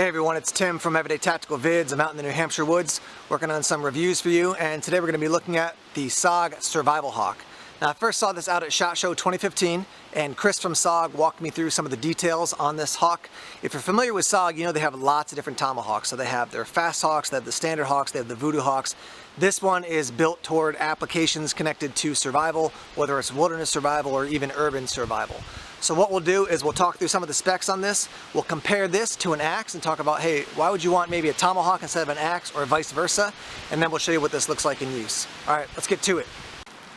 Hey everyone, it's Tim from Everyday Tactical Vids. I'm out in the New Hampshire woods working on some reviews for you, and today we're going to be looking at the SOG Survival Hawk. Now I first saw this out at SHOT Show 2015, and Chris from SOG walked me through some of the details on this hawk. If you're familiar with SOG, you know they have lots of different Tomahawks. So they have their fast hawks, they have the standard hawks, they have the voodoo hawks. This one is built toward applications connected to survival, whether it's wilderness survival or even urban survival. So what we'll do is we'll talk through some of the specs on this. We'll compare this to an axe and talk about, hey, why would you want maybe a Tomahawk instead of an axe, or vice versa? And then we'll show you what this looks like in use. All right, let's get to it.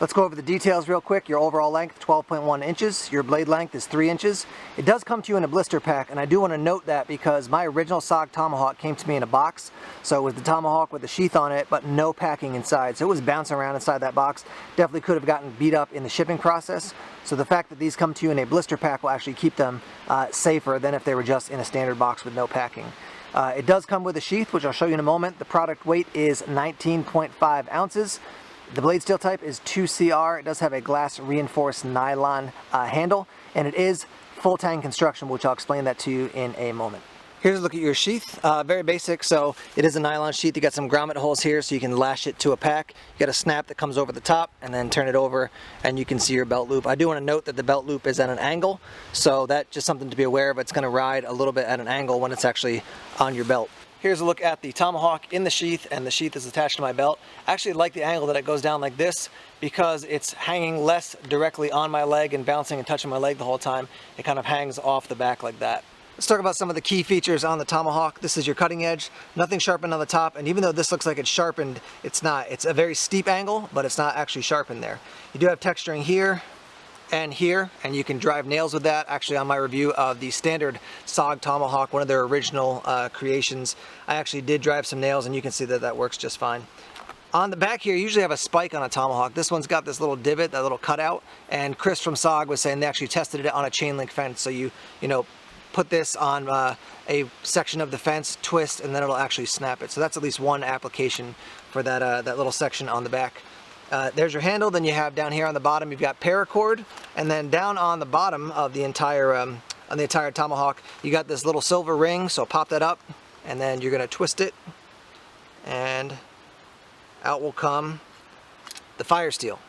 Let's go over the details real quick. Your overall length, 12.1 inches. Your blade length is 3 inches. It does come to you in a blister pack, and I do want to note that because my original SOG Tomahawk came to me in a box. So it was the Tomahawk with the sheath on it, but no packing inside. So it was bouncing around inside that box. Definitely could have gotten beat up in the shipping process. So the fact that these come to you in a blister pack will actually keep them safer than if they were just in a standard box with no packing. It does come with a sheath, which I'll show you in a moment. The product weight is 19.5 ounces. The blade steel type is 2CR. It does have a glass reinforced nylon handle, and it is full-tang construction, which I'll explain that to you in a moment. Here's a look at your sheath. Very basic. So it is a nylon sheath. You got some grommet holes here so you can lash it to a pack. You got a snap that comes over the top and then turn it over and you can see your belt loop. I do want to note that the belt loop is at an angle, so that's just something to be aware of. It's going to ride a little bit at an angle when it's actually on your belt. Here's a look at the Tomahawk in the sheath, and the sheath is attached to my belt. I actually like the angle that it goes down like this because it's hanging less directly on my leg and bouncing and touching my leg the whole time. It kind of hangs off the back like that. Let's talk about some of the key features on the Tomahawk. This is your cutting edge, nothing sharpened on the top, and even though this looks like it's sharpened, it's not. It's a very steep angle, but it's not actually sharpened there. You do have texturing here and here, and you can drive nails with that. Actually, on my review of the standard SOG Tomahawk, one of their original creations, I actually did drive some nails, and you can see that that works just fine. On the back here, you usually have a spike on a Tomahawk. This one's got this little divot, that little cutout, and Chris from SOG was saying they actually tested it on a chain link fence. So you put this on a section of the fence, twist, and then it'll actually snap it. So that's at least one application for that, that little section on the back. There's your handle. Then you have down here on the bottom, you've got paracord, and then down on the bottom of the entire Tomahawk, you got this little silver ring. So pop that up, and then you're gonna twist it, and out will come the fire steel.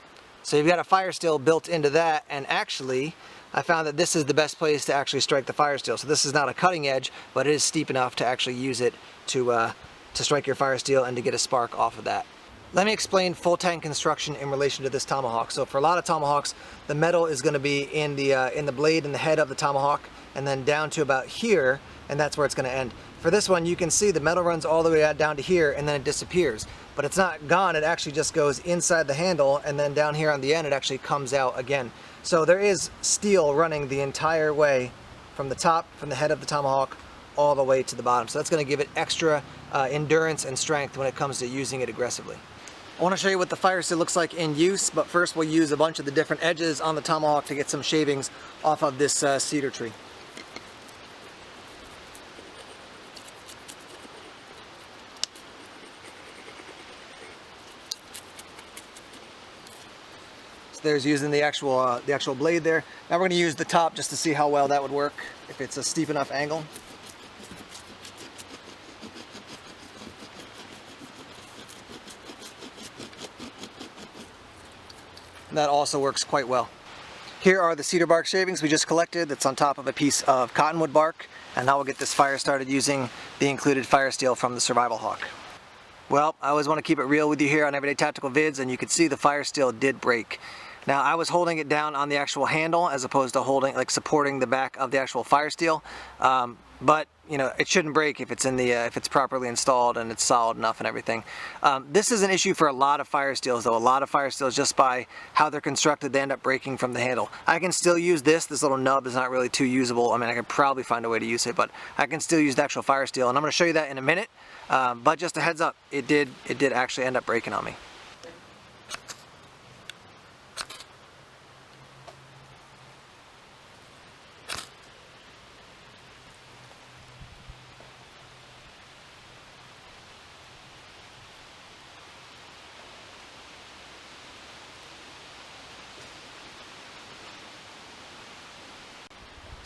So you've got a fire steel built into that, and actually, I found that this is the best place to actually strike the fire steel. So this is not a cutting edge, but it is steep enough to actually use it to strike your fire steel and to get a spark off of that. Let me explain full-tang construction in relation to this Tomahawk. So for a lot of Tomahawks, the metal is going to be in the blade and the head of the Tomahawk, and then down to about here, and that's where it's going to end. For this one, you can see the metal runs all the way down to here, and then it disappears. But it's not gone. It actually just goes inside the handle, and then down here on the end, it actually comes out again. So there is steel running the entire way from the top, from the head of the Tomahawk, all the way to the bottom. So that's going to give it extra endurance and strength when it comes to using it aggressively. I want to show you what the fire steel looks like in use, but first we'll use a bunch of the different edges on the Tomahawk to get some shavings off of this cedar tree. So there's using the actual blade there. Now we're going to use the top just to see how well that would work, if it's a steep enough angle. That also works quite well. Here are the cedar bark shavings we just collected that's on top of a piece of cottonwood bark, and now we'll get this fire started using the included fire steel from the Survival Hawk. Well, I always want to keep it real with you here on Everyday Tactical Vids, and you can see the fire steel did break. Now I was holding it down on the actual handle as opposed to supporting the back of the actual fire steel, but it shouldn't break if it's if it's properly installed and it's solid enough and everything. This is an issue for a lot of fire steels, though. A lot of fire steels, just by how they're constructed, they end up breaking from the handle. I can still use this. This little nub is not really too usable. I mean, I could probably find a way to use it, but I can still use the actual fire steel, and I'm going to show you that in a minute. But just a heads up, it did actually end up breaking on me.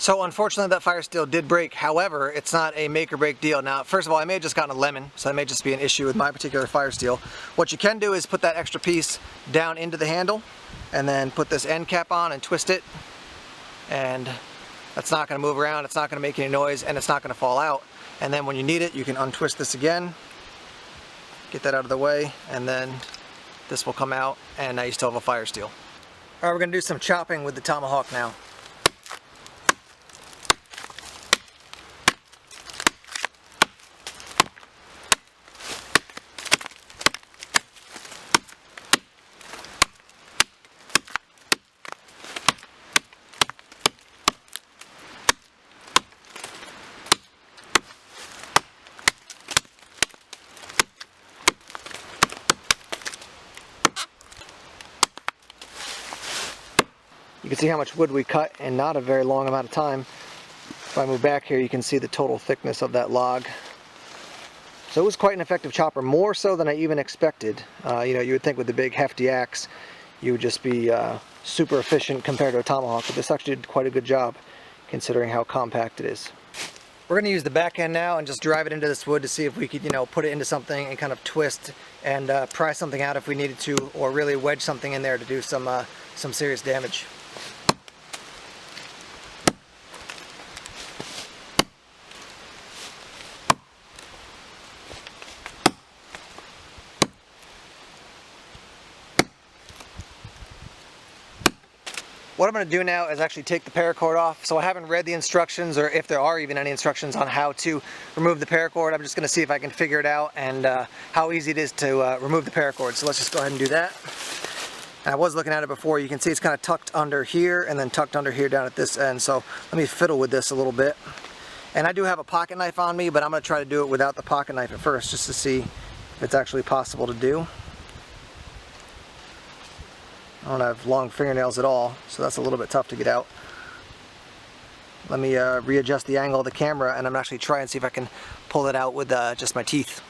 So unfortunately that fire steel did break. However, it's not a make or break deal. Now, first of all, I may have just gotten a lemon, so that may just be an issue with my particular fire steel. What you can do is put that extra piece down into the handle and then put this end cap on and twist it, and that's not going to move around, it's not going to make any noise, and it's not going to fall out. And then when you need it, you can untwist this again, get that out of the way, and then this will come out, and now you still have a fire steel. Alright, we're going to do some chopping with the Tomahawk now. You can see how much wood we cut in not a very long amount of time. If I move back here, you can see the total thickness of that log. So it was quite an effective chopper, more so than I even expected. You know, you would think with the big hefty axe, you would just be super efficient compared to a Tomahawk, but this actually did quite a good job considering how compact it is. We're going to use the back end now and just drive it into this wood to see if we could, you know, put it into something and kind of twist and pry something out if we needed to, or really wedge something in there to do some serious damage. What I'm going to do now is actually take the paracord off. So I haven't read the instructions, or if there are even any instructions on how to remove the paracord. I'm just going to see if I can figure it out and how easy it is to remove the paracord. So let's just go ahead and do that. And I was looking at it before. You can see it's kind of tucked under here and then tucked under here down at this end. So let me fiddle with this a little bit. And I do have a pocket knife on me, but I'm going to try to do it without the pocket knife at first, just to see if it's actually possible to do. I don't have long fingernails at all, so that's a little bit tough to get out. Let me readjust the angle of the camera, and I'm actually trying to see if I can pull it out with just my teeth.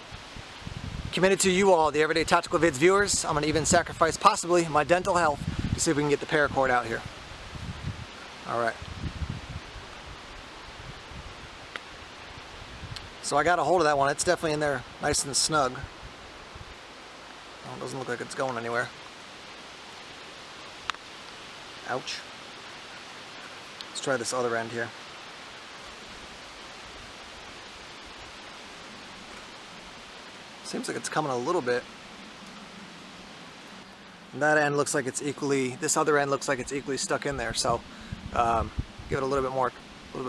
Committed to you all, the Everyday Tactical Vids viewers. I'm going to even sacrifice possibly my dental health to see if we can get the paracord out here. Alright. So I got a hold of that one. It's definitely in there nice and snug. Well, it doesn't look like it's going anywhere. Ouch. Let's try this other end here. Seems like it's coming a little bit. And that end looks like it's equally, this other end looks like it's equally stuck in there, so give it a little bit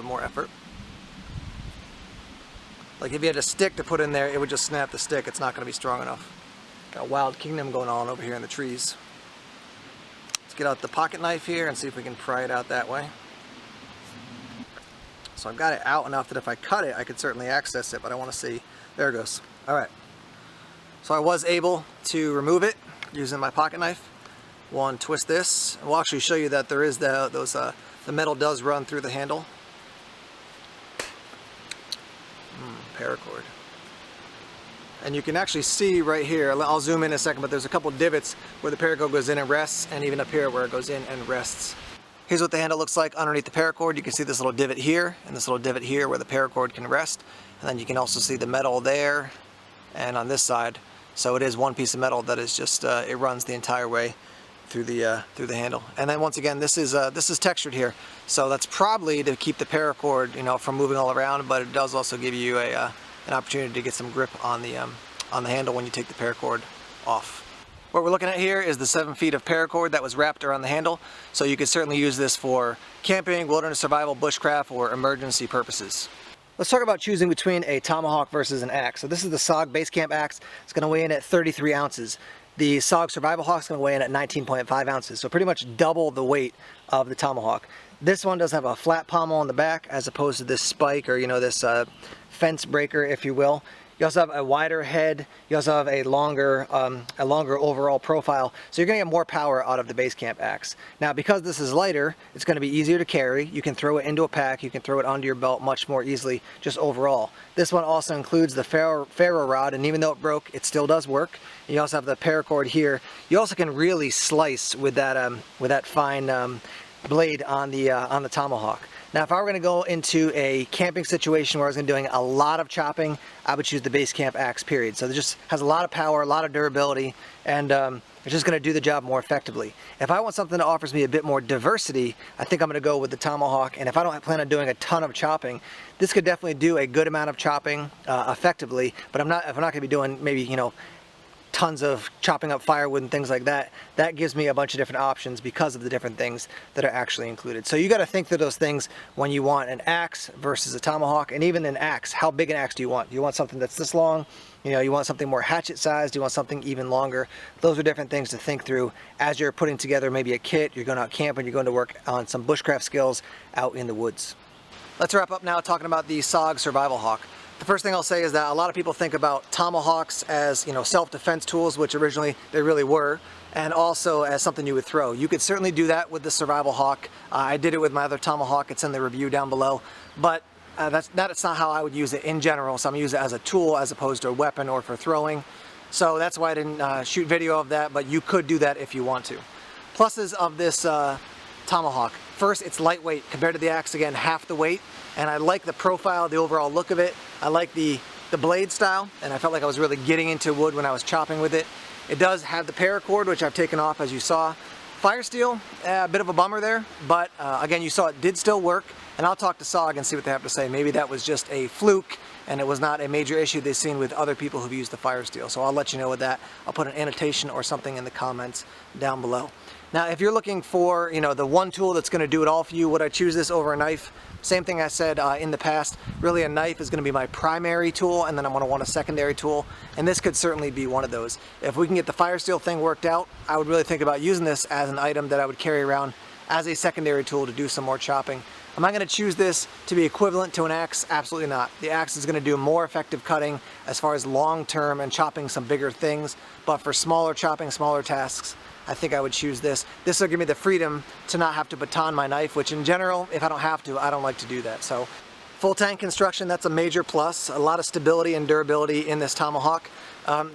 more effort. Like if you had a stick to put in there, it would just snap the stick. It's not going to be strong enough. Got a wild kingdom going on over here in the trees. Get out the pocket knife here and see if we can pry it out that way. So I've got it out enough that if I cut it, I could certainly access it, but I want to see. There it goes. Alright. So I was able to remove it using my pocket knife. We'll untwist this. We'll actually show you that there is the metal does run through the handle. Paracord. And you can actually see right here, I'll zoom in a second, but there's a couple divots where the paracord goes in and rests, and even up here where it goes in and rests. Here's what the handle looks like underneath the paracord. You can see this little divot here, and this little divot here where the paracord can rest. And then you can also see the metal there, and on this side. So it is one piece of metal that is just, it runs the entire way through the handle. And then once again, this is textured here. So that's probably to keep the paracord, you know, from moving all around, but it does also give you an opportunity to get some grip on the handle when you take the paracord off. What we're looking at here is the 7 feet of paracord that was wrapped around the handle, so you could certainly use this for camping, wilderness survival, bushcraft, or emergency purposes. Let's talk about choosing between a Tomahawk versus an axe. So this is the SOG Base Camp axe. It's going to weigh in at 33 ounces. The SOG Survival Hawk is going to weigh in at 19.5 ounces, so pretty much double the weight of the Tomahawk. This one does have a flat pommel on the back as opposed to this spike, or you know, this fence breaker, if you will. You also have a wider head. You also have a longer overall profile. So you're going to get more power out of the Base Camp axe. Now, because this is lighter, it's going to be easier to carry. You can throw it into a pack. You can throw it onto your belt much more easily, just overall. This one also includes the ferro rod, and even though it broke, it still does work. You also have the paracord here. You also can really slice with that fine blade on the Tomahawk. Now, if I were going to go into a camping situation where I was going to be doing a lot of chopping, I would choose the base camp axe, period. So it just has a lot of power, a lot of durability, and it's just going to do the job more effectively. If I want something that offers me a bit more diversity, I think I'm going to go with the Tomahawk. And if I don't plan on doing a ton of chopping, this could definitely do a good amount of chopping effectively. But if I'm not going to be doing maybe, you know, tons of chopping up firewood and things like that, that gives me a bunch of different options because of the different things that are actually included. So you got to think through those things when you want an axe versus a tomahawk. And even an axe, how big an axe do you want? Do you want something that's this long? You know, you want something more hatchet sized? Do you want something even longer? Those are different things to think through as you're putting together maybe a kit, you're going out camping, you're going to work on some bushcraft skills out in the woods. Let's wrap up now talking about the SOG Survival Hawk. The first thing I'll say is that a lot of people think about tomahawks as, you know, self-defense tools, which originally they really were, and also as something you would throw. You could certainly do that with the Survival Hawk. I did it with my other tomahawk. It's in the review down below, but that's not how I would use it in general. So I'm using it as a tool as opposed to a weapon or for throwing. So that's why I didn't shoot video of that, but you could do that if you want to. Pluses of this tomahawk. First, it's lightweight compared to the axe. Again, half the weight, and I like the profile, the overall look of it. I like the blade style, and I felt like I was really getting into wood when I was chopping with it. It does have the paracord, which I've taken off, as you saw. Fire steel, a bit of a bummer there, but again, you saw it did still work, and I'll talk to SOG and see what they have to say. Maybe that was just a fluke, and it was not a major issue they've seen with other people who've used the fire steel. So I'll let you know with that. I'll put an annotation or something in the comments down below. Now, if you're looking for, you know, the one tool that's going to do it all for you, would I choose this over a knife? Same thing I said in the past. Really, a knife is going to be my primary tool, and then I'm going to want a secondary tool, and this could certainly be one of those. If we can get the fire steel thing worked out, I would really think about using this as an item that I would carry around as a secondary tool to do some more chopping. Am I going to choose this to be equivalent to an axe? Absolutely not. The axe is going to do more effective cutting as far as long-term and chopping some bigger things, but for smaller chopping, smaller tasks, I think I would choose this. This will give me the freedom to not have to baton my knife, which in general, if I don't have to, I don't like to do that. So full-tang construction, that's a major plus. A lot of stability and durability in this tomahawk.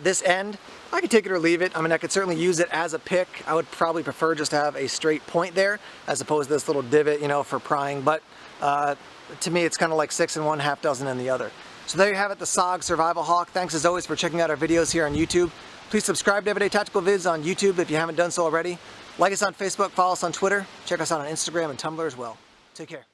This end, I could take it or leave it. I mean, I could certainly use it as a pick. I would probably prefer just to have a straight point there as opposed to this little divot, you know, for prying. But to me, it's kind of like 6 in one, half dozen in the other. So there you have it, the SOG Survival Hawk. Thanks as always for checking out our videos here on YouTube. Please subscribe to Everyday Tactical Vids on YouTube if you haven't done so already. Like us on Facebook, follow us on Twitter, check us out on Instagram and Tumblr as well. Take care.